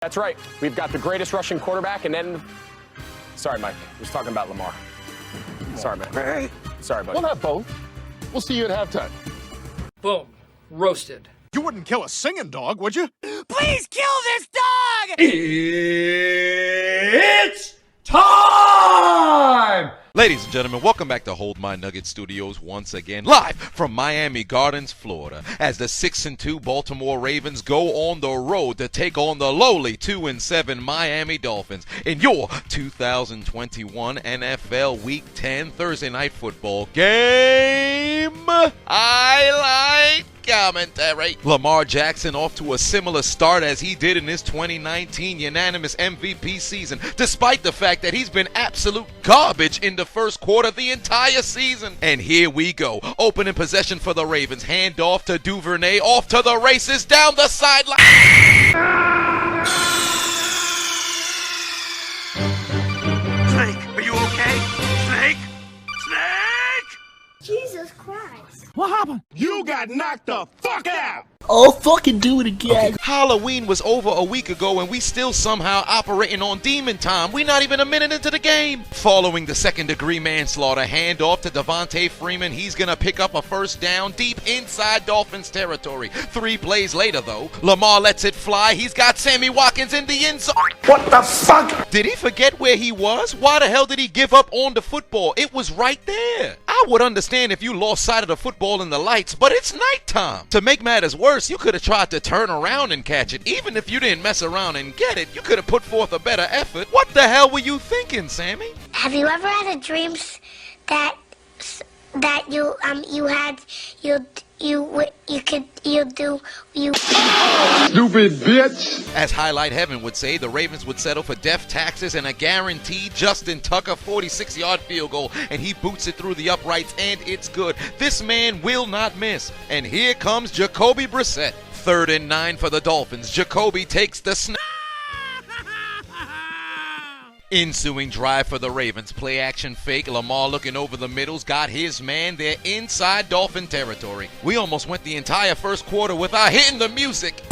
That's right. We've got the greatest rushing quarterback, and then... Sorry, Mike. I was talking about Lamar. Sorry, man. Hey. Sorry, buddy. We'll have both. We'll see you at halftime. Boom. Roasted. You wouldn't kill a singing dog, would you? Please kill this dog! It's time! Ladies and gentlemen, welcome back to Hold My Nugget Studios once again, live from Miami Gardens, Florida, as the 6-2 Baltimore Ravens go on the road to take on the lowly 2-7 Miami Dolphins in your 2021 NFL Week 10 Thursday Night Football game. Highlight commentary. Lamar Jackson off to a similar start as he did in his 2019 unanimous MVP season, despite the fact that he's been absolute garbage in the first quarter the entire season. And here we go. Opening possession for the Ravens. Hand off to Duvernay. Off to the races down the sideline. Snake, are you okay? Snake? Snake! Jesus Christ. What happened? You got knocked the fuck out! Oh, fucking do it again. Halloween was over a week ago and we still somehow operating on demon time. We're not even a minute into the game. Following the second-degree manslaughter, handoff to Devontae Freeman. He's going to pick up a first down deep inside Dolphins territory. 3 plays later, though, Lamar lets it fly. He's got Sammy Watkins in the end zone. What the fuck? Did he forget where he was? Why the hell did he give up on the football? It was right there. I would understand if you lost sight of the football in the lights, but it's nighttime. To make matters worse, you could have tried to turn around and catch it. Even if you didn't mess around and get it, you could have put forth a better effort. What the hell were you thinking, Sammy? Have you ever had a dream that you Stupid bitch. As Highlight Heaven would say, the Ravens would settle for death taxes and a guaranteed Justin Tucker 46-yard field goal, and he boots it through the uprights, and it's good. This man will not miss. And here comes Jacoby Brissett. 3rd and 9 for the Dolphins. Jacoby takes the snap. Ensuing drive for the Ravens. Play action fake. Lamar looking over the middles. Got his man. They're inside Dolphin territory. We almost went the entire first quarter without hitting the music.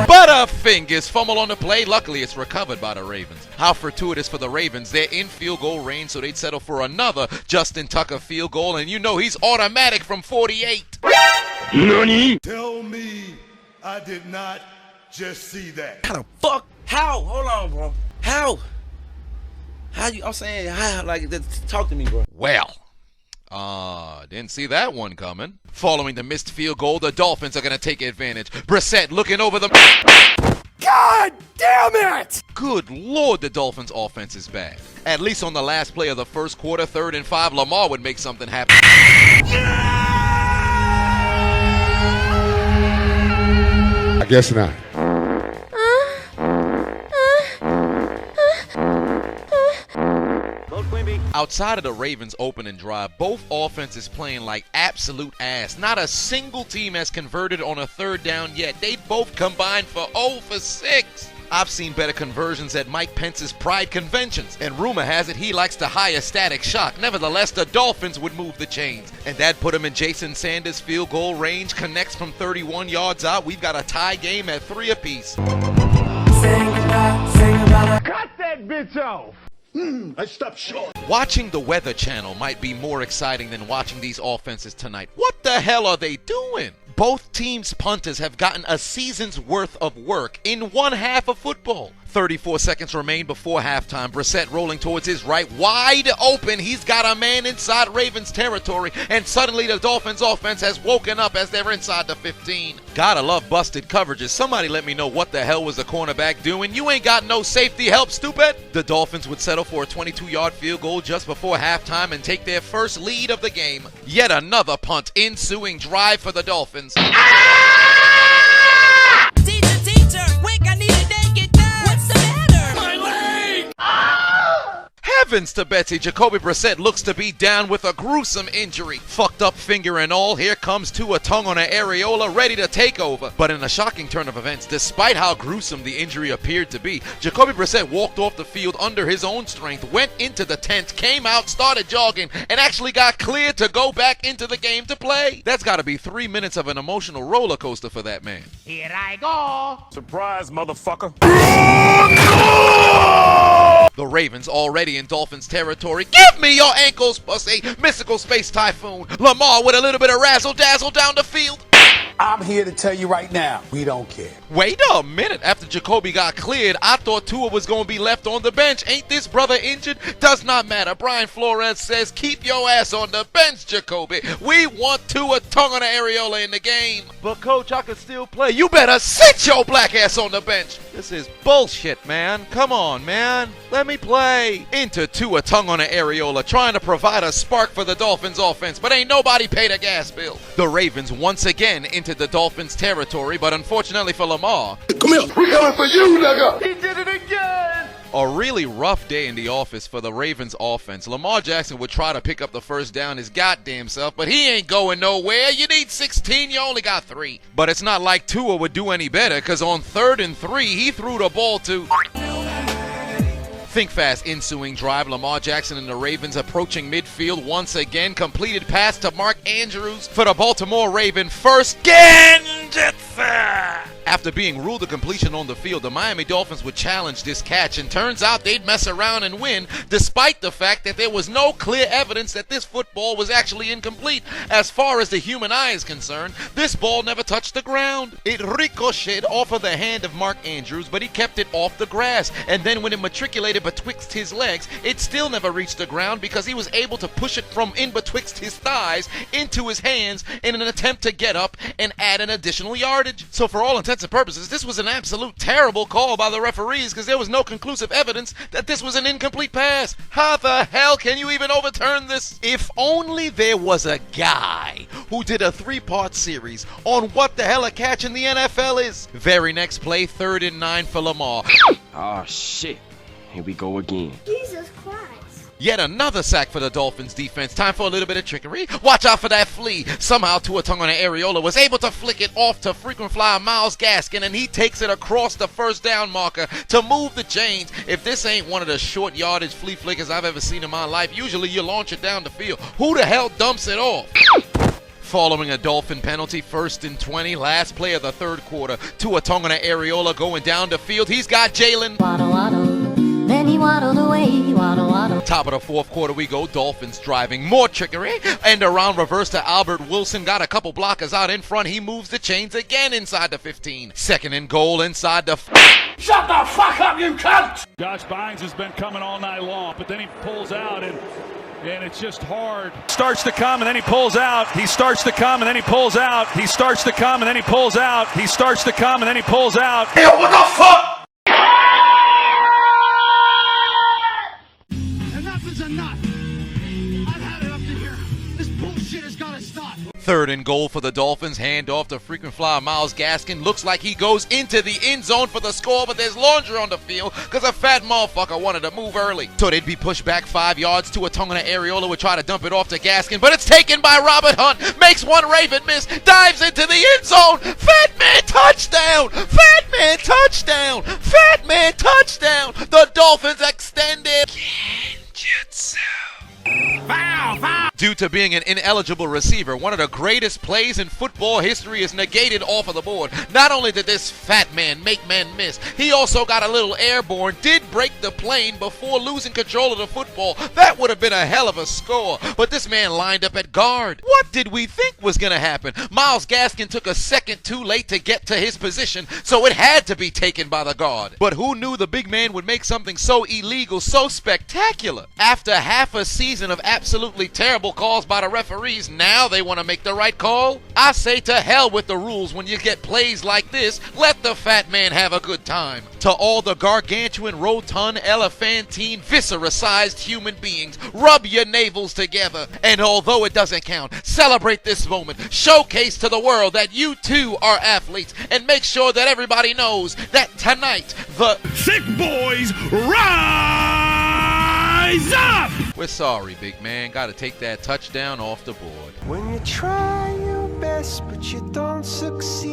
Butterfingers fumble on the play. Luckily, it's recovered by the Ravens. How fortuitous for the Ravens. They're in field goal range, so they'd settle for another Justin Tucker field goal, and you know he's automatic from 48. Nani? Tell me I did not just see that. How the fuck? How? Hold on, bro. How? How you? I'm saying, how? Like, talk to me, bro. Well, didn't see that one coming. Following the missed field goal, the Dolphins are going to take advantage. Brissett looking over the... God damn it! Good Lord, the Dolphins' offense is bad. At least on the last play of the first quarter, 3rd and 5, Lamar would make something happen. I guess not. Outside of the Ravens' opening drive, both offenses playing like absolute ass. Not a single team has converted on a 3rd down yet. They both combined for 0 for 6. I've seen better conversions at Mike Pence's Pride conventions, and rumor has it he likes to hire Static Shock. Nevertheless, the Dolphins would move the chains, and that put him in Jason Sanders' field goal range. Connects from 31 yards out. We've got a tie game at 3 apiece. Cut that bitch off. I stopped short. Watching the Weather Channel might be more exciting than watching these offenses tonight. What the hell are they doing? Both teams' punters have gotten a season's worth of work in one half of football. 34 seconds remain before halftime. Brissett rolling towards his right, wide open. He's got a man inside Ravens territory, and suddenly the Dolphins offense has woken up as they're inside the 15. Gotta love busted coverages. Somebody let me know what the hell was the cornerback doing. You ain't got no safety help, stupid. The Dolphins would settle for a 22-yard field goal just before halftime and take their first lead of the game. Yet another punt. Ensuing drive for the Dolphins. Teacher, quick, I need a naked dog. What's the matter? My leg! Heavens to Betsy, Jacoby Brissett looks to be down with a gruesome injury. Fucked up finger and all, here comes Tua tongue on an areola ready to take over. But in a shocking turn of events, despite how gruesome the injury appeared to be, Jacoby Brissett walked off the field under his own strength, went into the tent, came out, started jogging, and actually got cleared to go back into the game to play. That's gotta be 3 minutes of an emotional roller coaster for that man. Here I go. Surprise, motherfucker. The Ravens already in Dolphins territory. Give me your ankles, pussy! Mystical Space Typhoon. Lamar with a little bit of razzle-dazzle down the field. I'm here to tell you right now, we don't care. Wait a minute. After Jacoby got cleared, I thought Tua was going to be left on the bench. Ain't this brother injured? Does not matter. Brian Flores says, keep your ass on the bench, Jacoby. We want Tua tongue on the areola in the game. But, Coach, I can still play. You better sit your black ass on the bench. This is bullshit, man. Come on, man. Let me play. Into Tua tongue on the areola, trying to provide a spark for the Dolphins offense, but ain't nobody paid a gas bill. The Ravens once again into the Dolphins territory, but unfortunately for Lamar, Come here. We coming for you, nigga. He did it again. a really rough day in the office for the Ravens offense. Lamar Jackson would try to pick up the first down his goddamn self, but he ain't going nowhere. You need 16, you only got 3. But it's not like Tua would do any better, because on 3rd and 3, he threw the ball to... Think fast ensuing drive. Lamar Jackson and the Ravens approaching midfield once again. Completed pass to Mark Andrews for the Baltimore Raven first. Genjutsu! After being ruled a completion on the field, the Miami Dolphins would challenge this catch, and turns out they'd mess around and win, despite the fact that there was no clear evidence that this football was actually incomplete. As far as the human eye is concerned, this ball never touched the ground. It ricocheted off of the hand of Mark Andrews, but he kept it off the grass, and then when it matriculated betwixt his legs, it still never reached the ground because he was able to push it from in betwixt his thighs into his hands in an attempt to get up and add an additional yardage. So for all intents and purposes, this was an absolute terrible call by the referees because there was no conclusive evidence that this was an incomplete pass. How the hell can you even overturn this? If only there was a guy who did a 3-part series on what the hell a catch in the NFL is. Very next play, 3rd and 9 for Lamar. Oh shit. Here we go again. Jesus Christ. Yet another sack for the Dolphins defense. Time for a little bit of trickery. Watch out for that flea. Somehow Tua tongue on an areola was able to flick it off to frequent flyer Myles Gaskin, and he takes it across the first down marker to move the chains. If this ain't one of the short yardage flea flickers I've ever seen in my life, usually you launch it down the field. Who the hell dumps it off? Following a Dolphin penalty, 1st and 20, last play of the 3rd quarter. Tua tongue on an areola going down the field. He's got Jalen. Waddle, waddle. Then he waddled away, waddle, waddle. Top of the 4th quarter we go, Dolphins driving, more trickery, and around reverse to Albert Wilson, got a couple blockers out in front, he moves the chains again inside the 15. 2nd and goal inside the... Shut the fuck up, you cunt! Josh Bynes has been coming all night long, but then he pulls out and it's just hard. Starts to come and then he pulls out. He starts to come and then he pulls out. He starts to come and then he pulls out. He starts to come and then he pulls out. Hey, what the fuck? Enough is enough. I've had it up to here. This bullshit has got to stop. 3rd and goal for the Dolphins. Hand off to frequent flyer Myles Gaskin. Looks like he goes into the end zone for the score, but there's laundry on the field because a fat motherfucker wanted to move early. So they'd be pushed back 5 yards. To a tongue on an areola would try to dump it off to Gaskin, but it's taken by Robert Hunt. Makes one Raven miss. Dives into the end zone. Fat man touchdown. Fat man touchdown. Fat man touchdown. The Dolphins extended. Genjutsu. Foul, foul! Due to being an ineligible receiver, one of the greatest plays in football history is negated off of the board. Not only did this fat man make men miss, he also got a little airborne, did break the plane before losing control of the football. That would have been a hell of a score, but this man lined up at guard. What did we think was going to happen? Myles Gaskin took a second too late to get to his position, so it had to be taken by the guard. But who knew the big man would make something so illegal, so spectacular? After half a season of absolutely terrible calls by the referees, now they want to make the right call? I say to hell with the rules when you get plays like this. Let the fat man have a good time. To all the gargantuan, rotund, elephantine, viscera-sized human beings, rub your navels together. And although it doesn't count, celebrate this moment. Showcase to the world that you too are athletes, and make sure that everybody knows that tonight the Sick boys rise! Eyes up! We're sorry, big man. Gotta take that touchdown off the board. When you try your best but you don't succeed,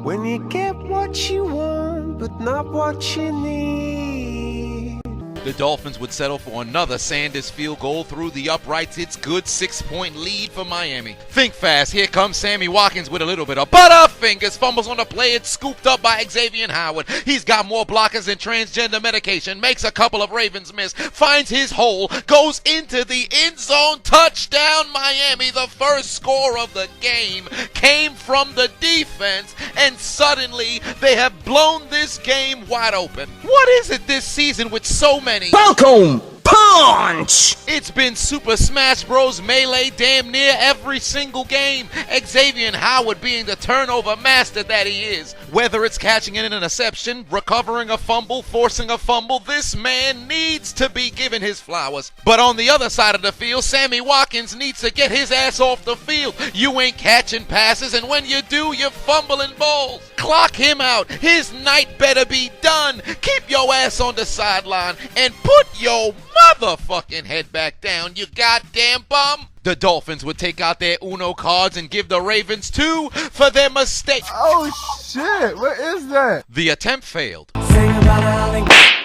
when you get what you want but not what you need. The Dolphins would settle for another Sanders field goal through the uprights. It's good 6-point lead for Miami. Think fast. Here comes Sammy Watkins with a little bit of butterfingers. Fumbles on the play. It's scooped up by Xavier Howard. He's got more blockers than transgender medication. Makes a couple of Ravens miss. Finds his hole. Goes into the end zone. Touchdown Miami. The first score of the game came from the defense. And suddenly they have blown this game wide open. What is it this season with so many? Welcome punch! It's been Super Smash Bros. Melee damn near every single game. Xavier Howard being the turnover master that he is. Whether it's catching an interception, recovering a fumble, forcing a fumble, this man needs to be given his flowers. But on the other side of the field, Sammy Watkins needs to get his ass off the field. You ain't catching passes, and when you do, you're fumbling balls. Clock him out. His night better be done. Keep your ass on the sideline and put your motherfucking head back down, you goddamn bum. The Dolphins would take out their Uno cards and give the Ravens 2 for their mistake. Oh shit, what is that? The attempt failed.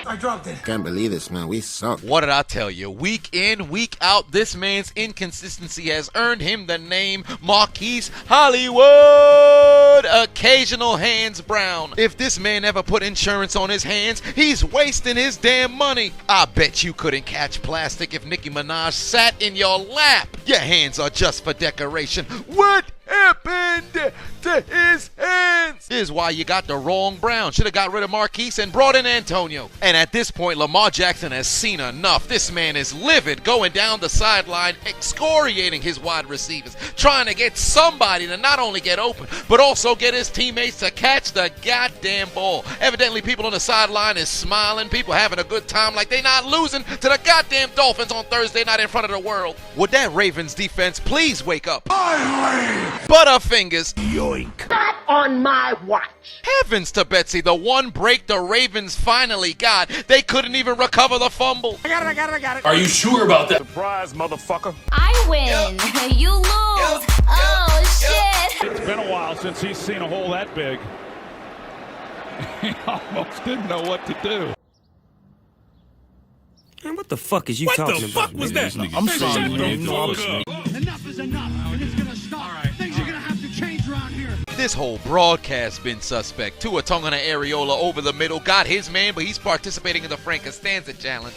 I dropped it. Can't believe this, man. We suck. What did I tell you? Week in, week out, this man's inconsistency has earned him the name Marquise Hollywood Occasional Hands Brown. If this man ever put insurance on his hands, he's wasting his damn money. I bet you couldn't catch plastic if Nicki Minaj sat in your lap. Your hands are just for decoration. What happened to his hands? Here's why you got the wrong Brown. Should have got rid of Marquise and brought in Antonio. And at this point, Lamar Jackson has seen enough. This man is livid, going down the sideline, excoriating his wide receivers, trying to get somebody to not only get open, but also get his teammates to catch the goddamn ball. Evidently, people on the sideline is smiling, people having a good time like they not losing to the goddamn Dolphins on Thursday night in front of the world. Would that Ravens defense please wake up? Butterfingers. Yoink. Not on my watch. Heavens to Betsy, the one break the Ravens finally got. They couldn't even recover the fumble. I got it. Are you sure about that? Surprise, motherfucker. I win. You lose. Oh, shit. It's been a while since he's seen a hole that big. He almost didn't know what to do. Man, what the fuck is you talking about? What the fuck was that? I'm sorry, man. Enough is enough, and it's gonna stop. Things are gonna have to change around here. This whole broadcast been suspect. Tua tongue on an areola over the middle. Got his man, but he's participating in the Frank Costanza challenge.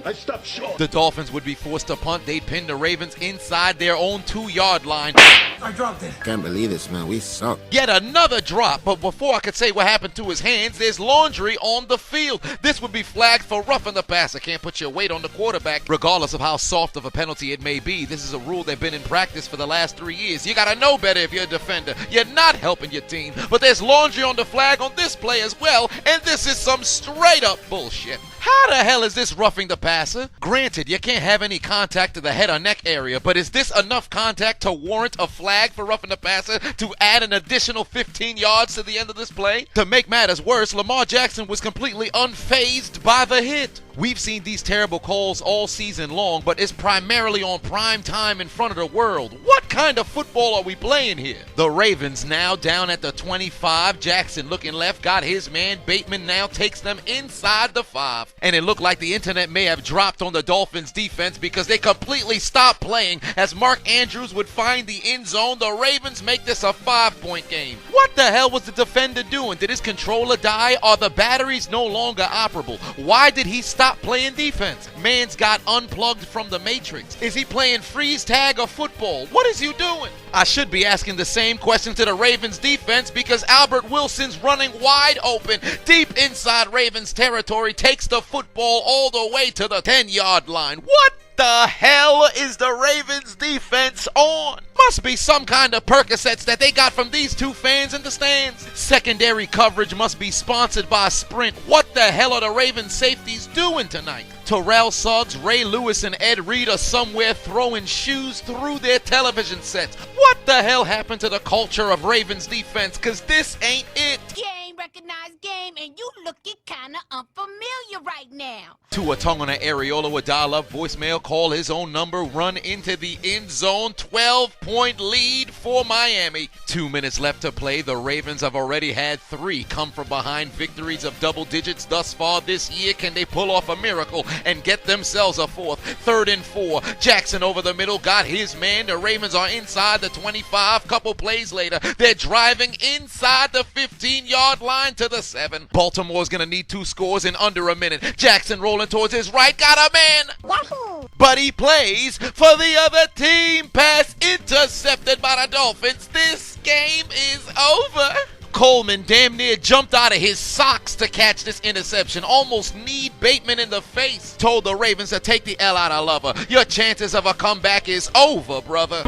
I stopped short. The Dolphins would be forced to punt. They'd pin the Ravens inside their own 2-yard line. I dropped it. Can't believe this, man. We suck. Yet another drop, but before I could say what happened to his hands, there's laundry on the field. This would be flagged for roughing the passer. Can't put your weight on the quarterback, regardless of how soft of a penalty it may be. This is a rule that's been in practice for the last 3 years. You gotta know better if you're a defender. You're not helping your team. But there's laundry on the flag on this play as well, and this is some straight up bullshit. How the hell is this roughing the passer? Granted, you can't have any contact to the head or neck area, but is this enough contact to warrant a flag for roughing the passer to add an additional 15 yards to the end of this play? To make matters worse, Lamar Jackson was completely unfazed by the hit. We've seen these terrible calls all season long, but it's primarily on prime time in front of the world. What kind of football are we playing here? The Ravens now down at the 25. Jackson looking left, got his man. Bateman now takes them inside the 5. And it looked like the internet may have dropped on the Dolphins defense because they completely stopped playing as Mark Andrews would find the end zone. The Ravens make this a 5-point game. What the hell was the defender doing? Did his controller die? Are the batteries no longer operable? Why did he stop playing defense? Man's got unplugged from the Matrix. Is he playing freeze tag or football? What is you doing? I should be asking the same question to the Ravens defense because Albert Wilson's running wide open deep inside Ravens territory, takes the football all the way to the 10-yard line. What the hell is the Ravens defense on? Must be some kind of Percocets that they got from these two fans in the stands. Secondary coverage must be sponsored by Sprint. What the hell are the Ravens safeties doing tonight? Terrell Suggs, Ray Lewis, and Ed Reed are somewhere throwing shoes through their television sets. What the hell happened to the culture of Ravens defense? Cause this ain't it. You ain't recognized game, and you looking kinda unfamiliar right now. Tua Tonga Areola would dial up voicemail, call his own number, run into the end zone. 12-point lead for Miami. 2 minutes left to play. The Ravens have already had 3 come from behind victories of double digits thus far this year. Can they pull off a miracle and get themselves a 4th? 3rd and 4. Jackson over the middle got his man. The Ravens are inside the 25. Couple plays later, they're driving inside the 15-yard line to the 7. Baltimore's going to need 2 scores in under a minute. Jackson rolling towards his right, got a man. Wahoo! But he plays for the other team. Pass intercepted by the Dolphins. This game is over. Coleman damn near jumped out of his socks to catch this interception. Almost kneed Bateman in the face. Told the Ravens to take the L out of Lover. Your chances of a comeback is over, brother.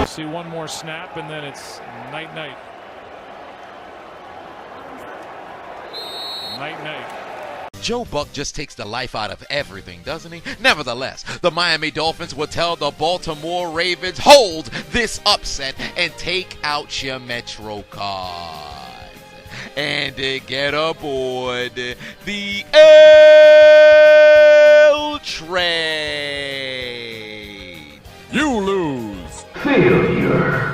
See one more snap, and then it's night-night. Night-night. Joe Buck just takes the life out of everything, doesn't he? Nevertheless, the Miami Dolphins will tell the Baltimore Ravens, hold this upset and take out your Metro cards. And get aboard the L train. You lose. Failure.